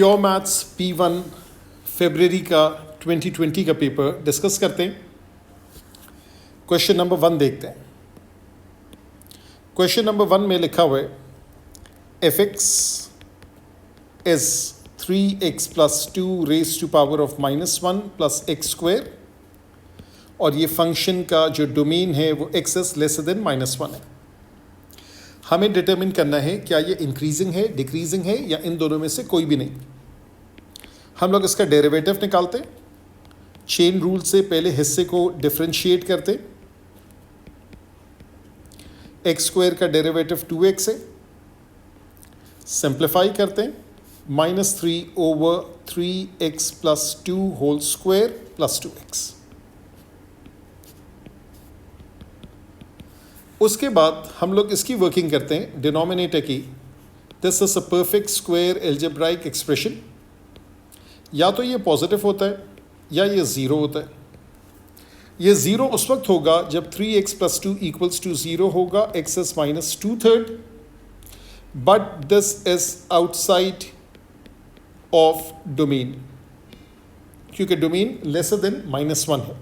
Pure maths P1 फरवरी का 2020 का paper discuss करते हैं। क्वेश्चन नंबर 1 देखते हैं। क्वेश्चन नंबर 1 में लिखा हुआ है f(x) is 3x plus 2 raised to power of -1 plus x square, और ये फंक्शन का जो डोमेन है वो x is lesser than -1 है। हमें डिटरमिन करना है क्या ये इंक्रीजिंग है, डिक्रीजिंग है, या इन दोनों में से कोई भी नहीं। हम लोग इसका डेरिवेटिव निकालते, चेन रूल से पहले हिस्से को डिफरेंशिएट करते। एक्स स्क्वायर का डेरिवेटिव 2x है, सिंप्लीफाई करते हैं, -3/3x + 2 होल स्क्वायर + 2x। उसके बाद हम लोग इसकी वर्किंग करते हैं डिनोमिनेटर की। This is a perfect square algebraic expression. या तो ये पॉजिटिव होता है या ये ज़ीरो होता है। ये ज़ीरो उस वक्त होगा जब 3x + 2 = 0 होगा, x is -2/3, but this is outside of domain, क्योंकि डोमेन लेसर देन -1 है।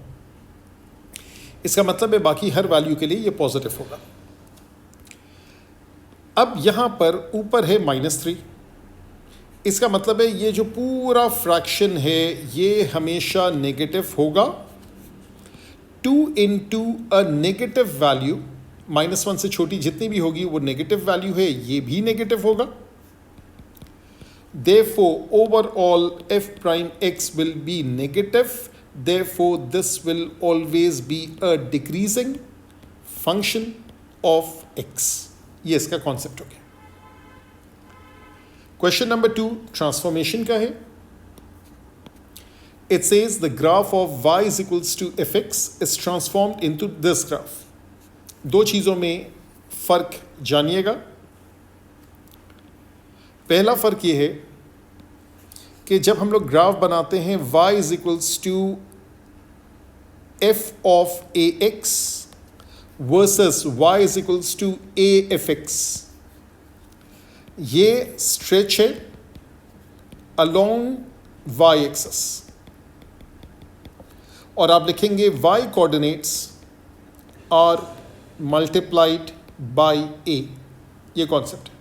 इसका मतलब है बाकी हर वैल्यू के लिए ये पॉजिटिव होगा। अब यहाँ पर ऊपर है -3, इसका मतलब है ये जो पूरा फ्रैक्शन है ये हमेशा नेगेटिव होगा। 2 into अ नेगेटिव वैल्यू, -1 से छोटी जितनी भी होगी वो नेगेटिव वैल्यू है, ये भी नेगेटिव होगा। Therefore, overall f'(x) will be negative. Therefore, this will always be a decreasing function of x. ये इसका कॉन्सेप्ट हो गया। क्वेश्चन नंबर 2 ट्रांसफॉर्मेशन का है। It says the graph of y is equals to fx is transformed into this graph. दो चीज़ों में फ़र्क जानिएगा। पहला फ़र्क ये है कि जब हम लोग ग्राफ बनाते हैं y is equals to f of ax versus y is equals to a fx, ये स्ट्रेच है along y एक्सिस, और आप लिखेंगे y coordinates are multiplied by a, ये कॉन्सेप्ट है।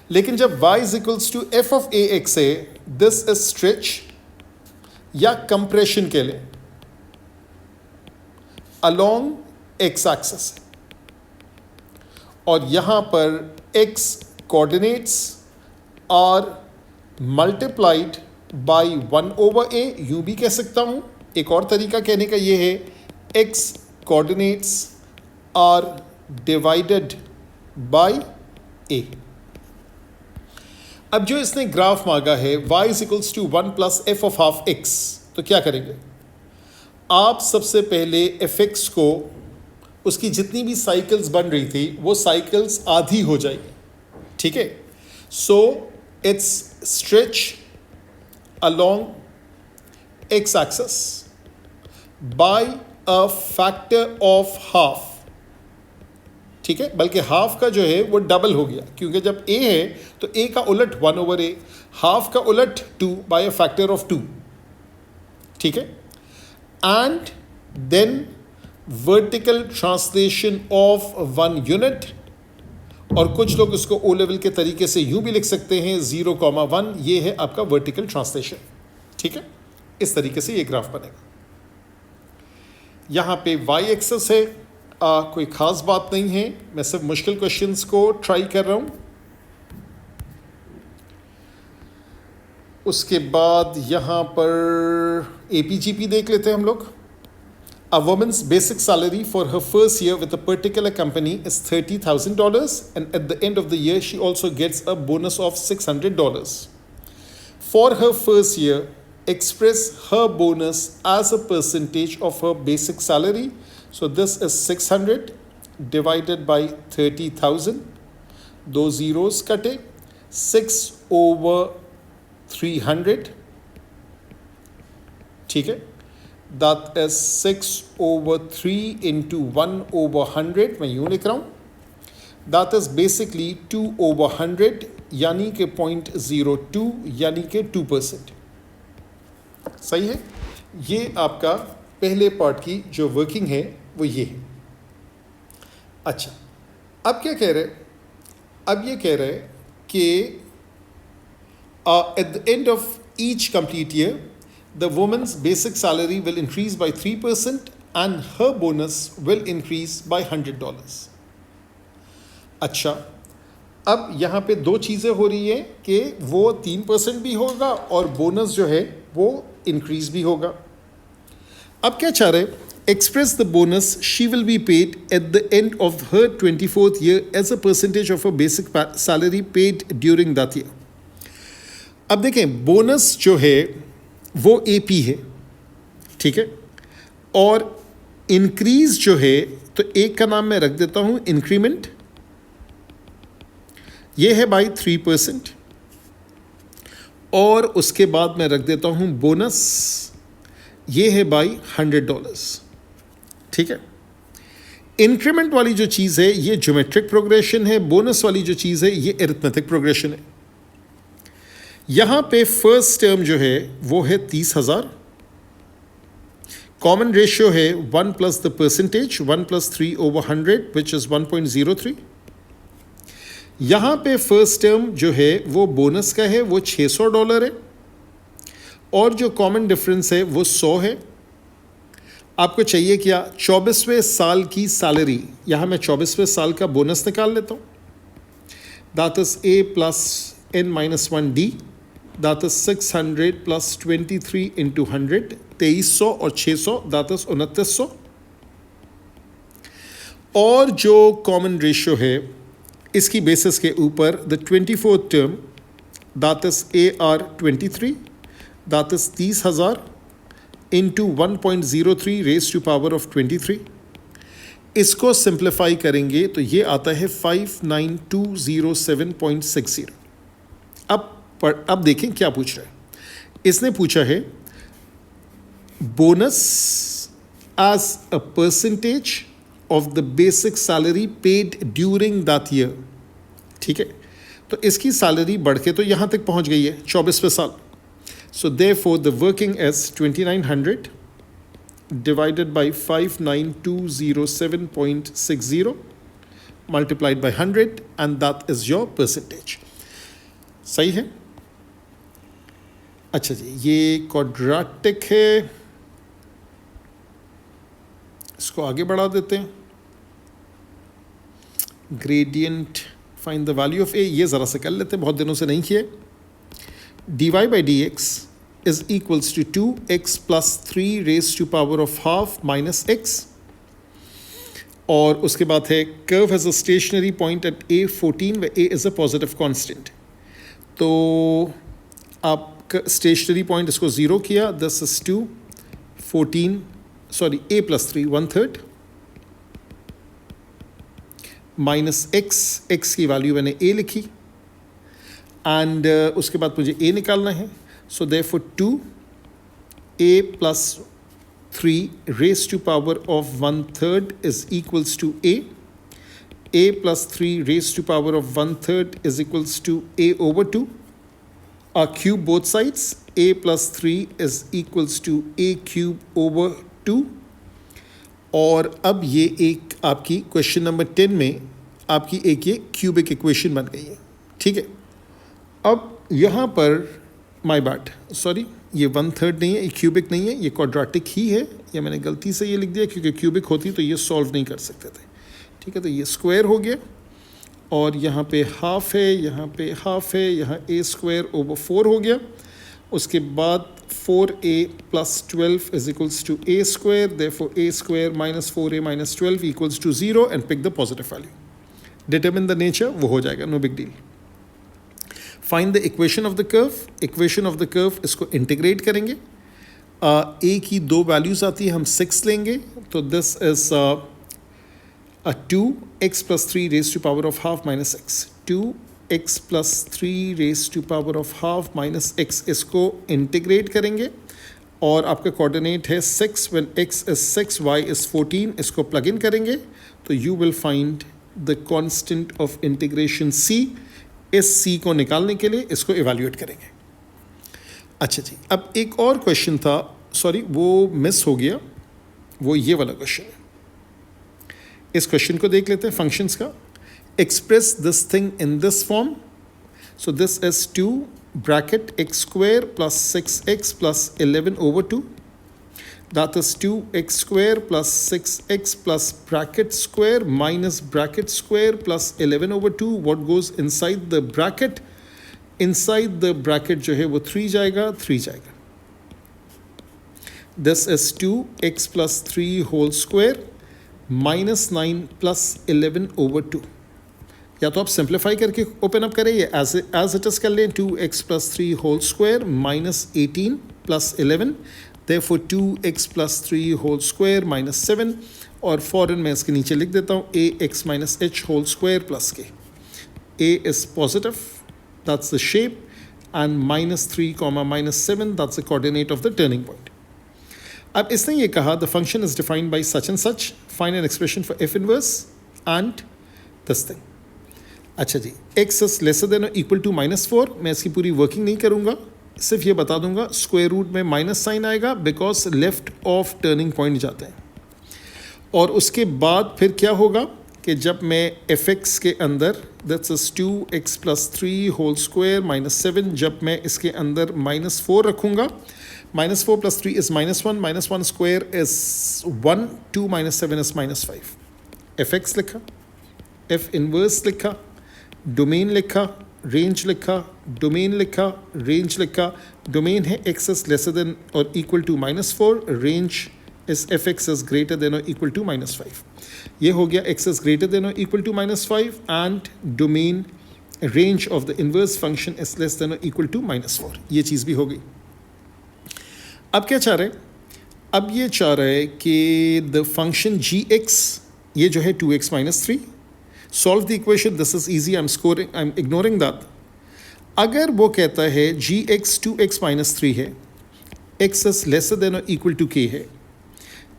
लेकिन जब y is equals to f of ax है, दिस इज स्ट्रेच या कंप्रेशन के लिए along x एक्सिस, और यहां पर x coordinates are multiplied by 1/a, यूं भी कह सकता हूं। एक और तरीका कहने का ये है x coordinates are divided by a। अब जो इसने ग्राफ मांगा है y is equals to 1 + f of half x, तो क्या करेंगे आप? सबसे पहले fx को, उसकी जितनी भी साइकिल्स बन रही थी वो साइकिल्स आधी हो जाएगी, ठीक है। So it's stretch along x axis by a factor of half, ठीक है। बल्कि हाफ का जो है वो डबल हो गया, क्योंकि जब a है तो a का उलट 1/a, हाफ का उलट 2 बाय अ फैक्टर ऑफ 2, ठीक है। And then vertical translation of 1 unit, और कुछ लोग इसको ओ लेवल के तरीके से यूं भी लिख सकते हैं 0,1, ये है आपका वर्टिकल ट्रांसलेशन, ठीक है। इस तरीके से ये ग्राफ बनेगा। यहाँ पे y एक्सिस है, कोई ख़ास बात नहीं है, मैं सिर्फ मुश्किल क्वेश्चंस को ट्राई कर रहा हूँ। उसके बाद यहाँ पर APGP देख लेते हैं हम लोग। A woman's basic salary for her first year with a particular company is $30,000, and at the end of the year she also gets a bonus of $600. For her first year, express her bonus as a percentage of her basic salary. So this is 600 divided by 30,000. दो zeros कटे, 6/300, ठीक है। That is 6/3 into 1/100, मैं यूं लिख रहा हूं। That is basically 2/100 यानी कि 0.02 यानी कि 2%। सही है। ये आपका पहले पार्ट की जो वर्किंग है वो ये है। अच्छा, अब क्या कह रहे, अब ये कह रहे कि at the end of each complete year the women's basic salary will increase by 3% and her bonus will increase by $100। अच्छा, अब यहाँ पे दो चीज़ें हो रही है कि वो 3% भी होगा और बोनस जो है वो इंक्रीज भी होगा। अब क्या चाह रहे, express the bonus she will be paid at the end of her 24th year as a percentage of a basic salary paid during that year. अब देखें, बोनस जो है वो AP है, ठीक है, और इंक्रीज जो है तो एक का नाम मैं रख देता हूं इंक्रीमेंट, ये है बाई 3%, और उसके बाद मैं रख देता हूं बोनस, ये है बाई $100। ठीक है। इंक्रीमेंट वाली जो चीज़ है ये ज्योमेट्रिक प्रोग्रेशन है, बोनस वाली जो चीज़ है ये अरिथमेटिक प्रोग्रेशन है। यहां पे फर्स्ट टर्म जो है वो है 30,000, कॉमन रेशियो है 1 plus the percentage 1 plus 3/100 which is 1.03। यहाँ पे फर्स्ट टर्म जो है वो बोनस का है, वो $600 है, और जो कॉमन डिफरेंस है वो 100 है। आपको चाहिए क्या, 24वें साल की सैलरी, यहाँ मैं 24वें साल का बोनस निकाल लेता हूँ। That is A plus N-1D, that is 600 plus 23 into 100, 2300 और 600, दैट इज 2900। और जो कॉमन रेशियो है इसकी बेसिस के ऊपर the 24th term that is AR23, that is 30,000 into 1.03 raise to power of 23। इसको सिंप्लीफाई करेंगे तो ये आता है 59207.60। अब देखें क्या पूछ रहा है। इसने पूछा है bonus as a percentage of the basic salary paid during that year. ठीक है, तो इसकी सैलरी बढ़ के तो यहाँ तक पहुँच गई है 24वें साल। So therefore the working is 2900 divided by 59207.60 multiplied by 100 and that is your percentage। सही है। अच्छा जी, ये क्वाड्रेटिक है, इसको आगे बढ़ा देते हैं। Gradient find the value of A, ये ज़रा से कर लेते हैं, बहुत दिनों से नहीं किए। dy by dx is equals to 2x plus 3 raised to power of half minus x, और उसके बाद है curve has a stationary point at A14 where A is a positive constant। तो आप stationary point इसको 0 किया, this is 2 14 sorry A plus 3 1/3 minus x, x की value मैंने A लिखी, एंड उसके बाद मुझे A निकालना है। So therefore 2A plus 3 raised to power of 1/3 is equals to A plus 3 raised to power of 1/3 is equals to A over 2। Cube both sides, A plus 3 is equals to A cube over 2। और अब ये एक आपकी question number 10 में आपकी एक ये cubic equation बन गई है। ठीक है, अब यहाँ पर माय बैड, सॉरी, ये 1/3 नहीं है, ये क्यूबिक नहीं है, ये क्वाड्रेटिक ही है। ये मैंने गलती से ये लिख दिया क्योंकि क्यूबिक होती तो ये सॉल्व नहीं कर सकते थे। ठीक है, तो ये स्क्वायर हो गया, और यहाँ पे हाफ है, यहाँ पे हाफ है, यहाँ A स्क्वायर ओवर 4 हो गया। उसके बाद 4A plus 12 is equals to A square, therefore A square minus 4A minus 12 equals to 0 and pick the positive value। Determine the nature, वो हो जाएगा, no big deal। Find the equation of the curve। equation of the curve इसको integrate करेंगे। A की दो values आती है, हम 6 लेंगे, तो this is 2x plus 3 raised to power of half minus x। 2x plus 3 raised to power of half minus x, इसको इंटीग्रेट करेंगे, और आपका कोऑर्डिनेट है 6 when x is 6 y is 14। इसको प्लग इन करेंगे तो you will find the constant of integration c इस सी को निकालने के लिए इसको इवैल्यूएट करेंगे। अच्छा जी, अब एक और क्वेश्चन था, सॉरी वो मिस हो गया, वो ये वाला क्वेश्चन है। इस क्वेश्चन को देख लेते हैं फंक्शंस का। Express this thing in this form, so this is 2 bracket x square plus 6x plus 11 over 2, that is 2x square plus 6x plus bracket square minus bracket square plus 11 over 2. what goes inside the bracket? inside the bracket जो है वो 3 जाएगा, 3 जाएगा। this is 2x plus 3 whole square minus 9 plus 11 over 2. या तो आप simplify करके open up करें, ये एज इट इज कर लें। 2x plus 3 whole square minus 18 plus 11, therefore 2x plus 3 whole square minus 7, और फॉरन मैं इसके नीचे लिख देता हूँ ax minus h whole square plus k. a is positive, that's the shape, and minus 3 comma minus 7, that's the coordinate of the turning point. अब इसने ये कहा the function is defined by such and such, find an expression for f inverse and this thing. अच्छा जी, x is lesser than or equal to -4, मैं इसकी पूरी working नहीं करूँगा, सिर्फ ये बता दूंगा स्क्वायर रूट में माइनस साइन आएगा because left of turning point जाते हैं। और उसके बाद फिर क्या होगा कि जब मैं एफ एक्स के अंदर that's is 2x plus 3 whole square minus 7, जब मैं इसके अंदर -4 रखूँगा, -4 plus 3 is -1, -1 square is 1, 2 minus 7 is -5. F x लिखा, एफ इनवर्स लिखा, डोमेन लिखा, रेंज लिखा, डोमेन लिखा, रेंज लिखा। डोमेन है x is lesser than or equal to -4, range is fx is greater than or equal to -5. ये हो गया x is greater than or equal to -5 and domain range of the inverse function is less than or equal to -4. ये चीज़ भी हो गई। अब क्या चाह रहे हैं? अब ये चाह रहे हैं कि the function gx, ये जो है 2x minus 3, solve the equation, this is easy, I'm ignoring that. अगर वो कहता है gx 2x minus 3 है, x is lesser than or equal to k है,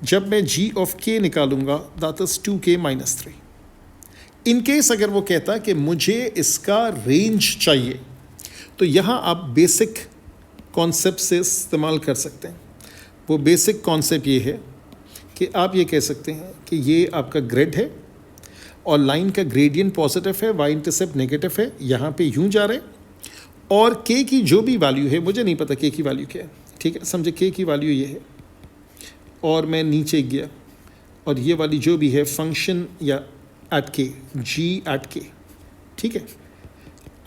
जब मैं g of k निकालूंगा that is 2k minus 3. In case अगर वो कहता है कि मुझे इसका रेंज चाहिए, तो यहाँ आप बेसिक कॉन्सेप्ट से इस्तेमाल कर सकते हैं। वो बेसिक कॉन्सेप्ट ये है कि आप ये कह सकते हैं कि ये आपका ग्रिड है और लाइन का ग्रेडियंट पॉजिटिव है, वाई इंटरसेप्ट नेगेटिव है, यहाँ पे यूँ जा रहे हैं, और k की जो भी वैल्यू है, मुझे नहीं पता k की वैल्यू क्या है, ठीक है, समझे k की वैल्यू ये है, और मैं नीचे गया और ये वाली जो भी है फंक्शन या at k, g at k, ठीक है।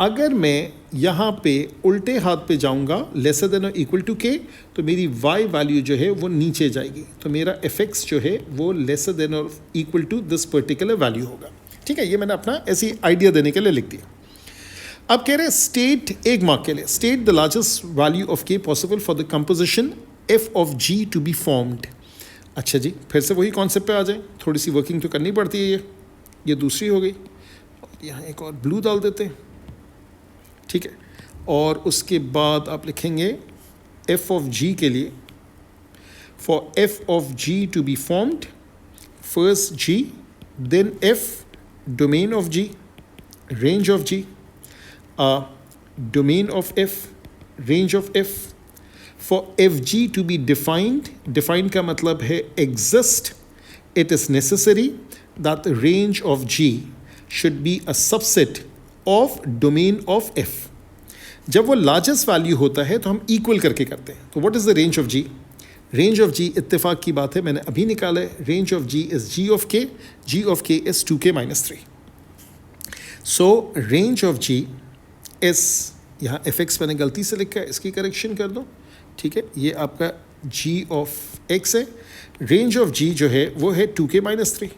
अगर मैं यहाँ पे उल्टे हाथ पे जाऊँगा लेसर देन और इक्वल टू k, तो मेरी y वैल्यू जो है वो नीचे जाएगी, तो मेरा fx जो है वो लेसर देन और equal to this particular value होगा, ठीक है। ये मैंने अपना ऐसी आइडिया देने के लिए लिख दिया। अब कह रहे हैं स्टेट, एक मार्क के लिए, state the largest value of k possible for the composition f of g to be formed. अच्छा जी, फिर से वही कॉन्सेप्ट पे आ जाए, थोड़ी सी वर्किंग तो करनी पड़ती है। ये दूसरी हो गई, यहाँ एक और ब्लू डाल देते हैं, ठीक है। और उसके बाद आप लिखेंगे f ऑफ g के लिए, for f of g to be formed, first g then f, domain of g, range of g, domain of f, range of f, for F G to be defined, defined का मतलब है exist, it is necessary that range of g should be a subset of domain of f। जब वो largest value होता है तो हम equal करके करते हैं। तो what is the range of g? Range of g, इत्तेफाक की बात है, मैंने अभी निकाला है, range of g is g of k, g of k is 2k minus 3। So range of g is, यहाँ fx मैंने गलती से लिखा है, इसकी करेक्शन कर दो, ठीक है। ये आपका g ऑफ x है, रेंज ऑफ g जो है वो है 2k minus 3,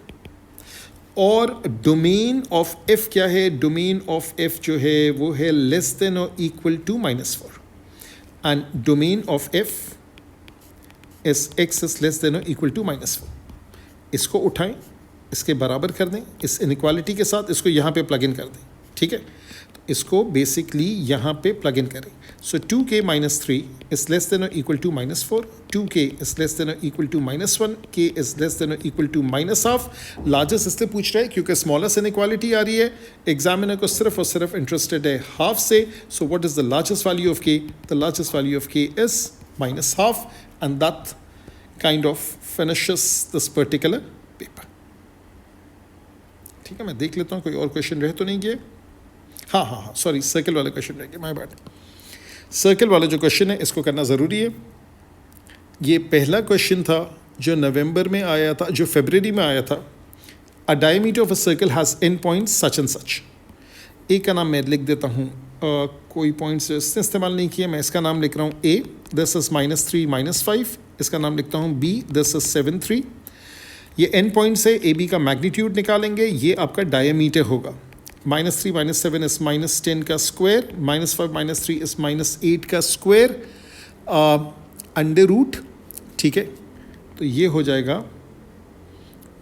और डोमेन ऑफ f क्या है? डोमेन ऑफ f जो है वो है लेस देन और equal to -4, and domain of f is x is less than और इक्वल टू -4। इसको उठाएं, इसके बराबर कर दें, इस इनइक्वालिटी के साथ इसको यहाँ पे प्लग इन कर दें, ठीक है। तो इसको बेसिकली यहाँ पे प्लग इन करें. सो 2k minus 3 is less than or equal to minus 4. 2k is less than or equal to minus 1. k is less than or equal to minus half. Largest इसलिए पूछ रहा है क्योंकि स्मॉलेस्ट इनइक्वालिटी आ रही है. Examiner को सिर्फ और सिर्फ इंटरेस्टेड है हाफ से. So what is the largest value of k? The largest value of k is minus half, and that kind of finishes this particular paper. ठीक है, मैं देख लेता हूँ कोई और क्वेश्चन रह तो नहीं गए. हाँ, सॉरी, सर्कल वाला क्वेश्चन रह गया, माय बैड. सर्कल वाला जो क्वेश्चन है इसको करना ज़रूरी है. ये पहला क्वेश्चन था जो नवंबर में आया था, जो फरवरी में आया था. A diameter of a circle has N points such and such. A का नाम मैं लिख देता हूँ, कोई पॉइंट्स इसने इस्तेमाल नहीं किया, मैं इसका नाम लिख रहा हूँ ए. This is -3 -5. इसका नाम लिखता हूँ बी. This is 7 3. ये एन पॉइंट से ए बी का मैग्नीट्यूड निकालेंगे. ये आपका डायमीटर होगा. -3 -7 इस -10 का स्क्वायर, -5 -3 इस -8 का स्क्वायर, अंडर रूट. ठीक है, तो ये हो जाएगा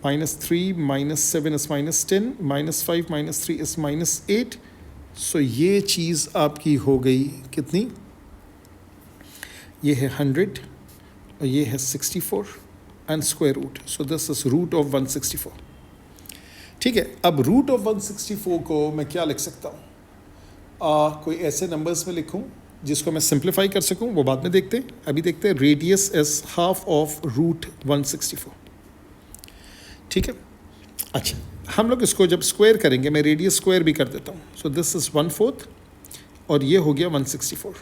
-3 -7 इस -10, -5 -3 इस -8. सो ये चीज़ आपकी हो गई कितनी? ये है 100 और ये है 64 and square root. So this is root of 164. ठीक है, अब रूट ऑफ 164 को मैं क्या लिख सकता हूँ? कोई ऐसे नंबर्स में लिखूँ जिसको मैं सिंप्लीफाई कर सकूँ, वो बाद में देखते हैं. अभी देखते हैं radius is half of root 164. ठीक है, अच्छा, हम लोग इसको जब स्क्वायर करेंगे, मैं रेडियस स्क्वायर भी कर देता हूँ. सो दिस इज़ 1/4 और ये हो गया 164.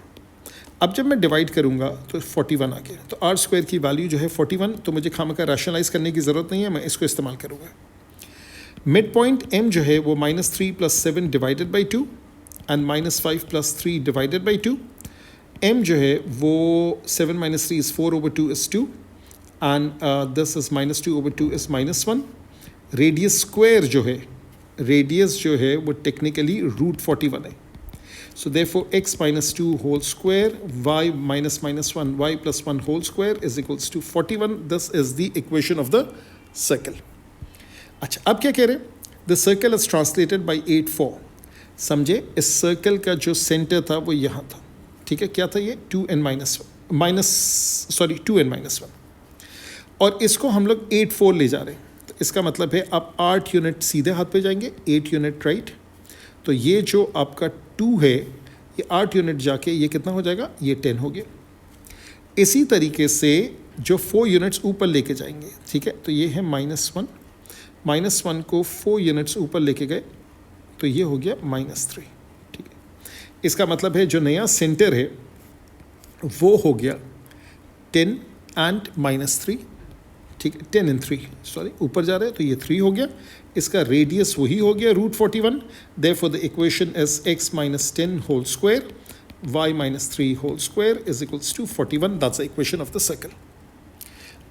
अब जब मैं डिवाइड करूँगा तो 41 आ गया. तो आर स्क्वायर की वैल्यू जो है 41, तो मुझे खामखा रैशनलाइज करने की ज़रूरत नहीं है, मैं इसको इस्तेमाल करूँगा. मिड पॉइंट m जो है वो -3 + 7 divided by 2 and -5 + 3 divided by 2. m जो है वो 7 - 3 is 4/2 is 2 and this is -2/2 is -1. Radius square जो है, रेडियस जो है वो टेक्निकली रूट 41 है. So therefore x - 2 whole square, y - -1, y + 1 whole square is equals to 41. This is the equation of the circle. अच्छा, अब क्या कह रहे हैं? The circle is translated by 8 4. समझे, इस सर्कल का जो सेंटर था वो यहाँ था. ठीक है, क्या था ये? 2n -1. और इसको हम लोग 8 4 ले जा रहे हैं. तो इसका मतलब है आप 8 यूनिट सीधे हाथ पे जाएंगे, 8 यूनिट राइट. तो ये जो आपका 2 है, ये 8 यूनिट जाके ये कितना हो जाएगा? ये 10 हो गया. इसी तरीके से जो 4 यूनिट्स ऊपर लेके जाएंगे, ठीक है, तो ये है -1. -1 को 4 यूनिट्स ऊपर लेके गए तो ये हो गया -3. ठीक है, इसका मतलब है जो नया सेंटर है वो हो गया 10 एंड -3. ठीक है, 10 and 3, सॉरी, ऊपर जा रहे हैं तो ये 3 हो गया. इसका रेडियस वही हो गया root 41. Therefore the equation is x - 10 whole square, y - 3 whole square is equals to 41. That's the equation of the circle.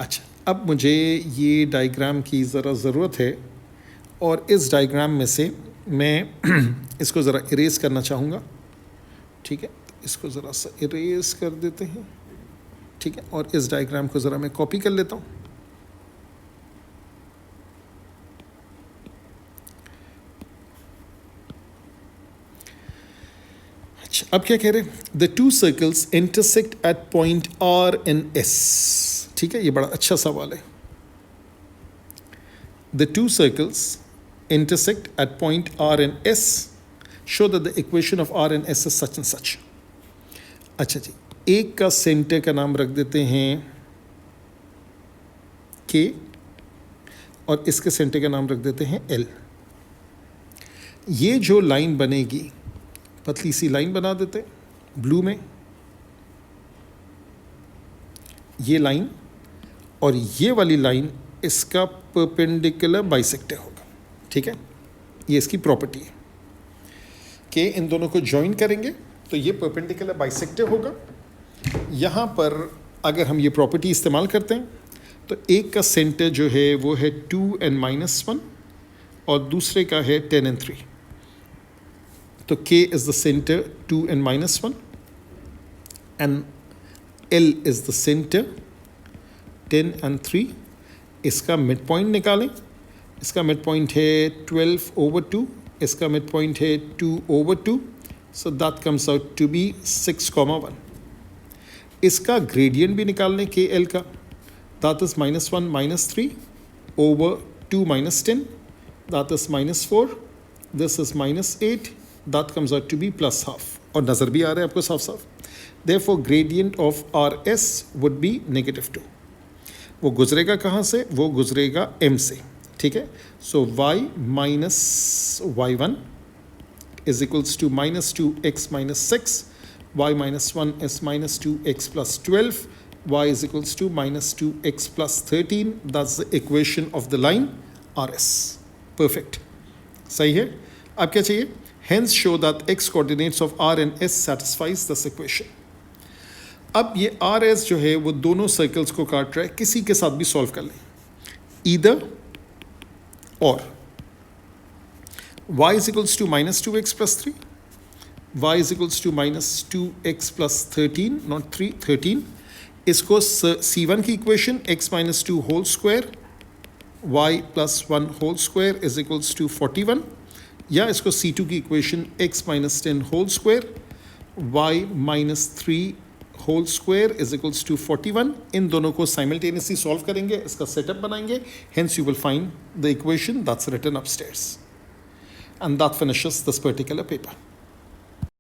अच्छा, अब मुझे ये डायग्राम की ज़रा ज़रूरत है और इस डायग्राम में से मैं इसको ज़रा इरेज करना चाहूँगा. ठीक है, इसको ज़रा सा इरेज कर देते हैं. ठीक है, और इस डायग्राम को ज़रा मैं कॉपी कर लेता हूँ. अच्छा, अब क्या कह रहे हैं? The 2 circles intersect at point R and S. ठीक है, ये बड़ा अच्छा सवाल है. The 2 circles intersect at point R and S. Show that the equation of R and S is such and such. अच्छा जी, एक का सेंटर का नाम रख देते हैं K और इसके सेंटर का नाम रख देते हैं L. ये जो लाइन बनेगी, पतली सी लाइन बना देते हैं ब्लू में, ये लाइन और ये वाली लाइन इसका परपेंडिकुलर बाइसेक्टर होगा. ठीक है, ये इसकी प्रॉपर्टी है कि इन दोनों को ज्वाइन करेंगे तो ये परपेंडिकुलर बाइसेक्टर होगा. यहाँ पर अगर हम ये प्रॉपर्टी इस्तेमाल करते हैं तो एक का सेंटर जो है वो है 2n - 1 और दूसरे का है 10 and 3. तो K is the centre 2n - 1 and L is the centre 10 and 3. इसका मिड पॉइंट निकालें. इसका मिड पॉइंट है 12/2, इसका मिड पॉइंट है 2/2. So that comes out to be 6,1. इसका ग्रेडियंट भी निकालने के एल का, that is -1 -3 over 2 minus 10, that is -4, this is -8, that comes out to be +12. और नज़र भी आ रहा है आपको साफ साफ. Therefore gradient of RS would be -2. वो गुजरेगा कहाँ से? वो गुजरेगा M से. ठीक है. So y minus y1 is equals to -2x minus 6, y minus 1 is -2x plus 12, y is equals to -2x plus 13. That's the equation of the line RS. Perfect. सही है. अब क्या चाहिए? Hence show that x coordinates of R and S satisfies this equation. अब ये RS जो है वो दोनों सर्कल्स को काट रहा है, किसी के साथ भी सॉल्व कर लें. Either or. Y is equals to -2x plus 3. Y is equals to -2x plus 13, not 3, 13. इसको C1 की equation x minus 2 whole square y plus 1 whole square is equals to 41, या इसको C2 की equation x minus 10 whole square y minus 3 whole square is equals to 41. इन दोनों को simultaneously solve करेंगे, इसका सेटअप बनाएंगे. Hence you will find the equation that's written upstairs, and that finishes this particular paper.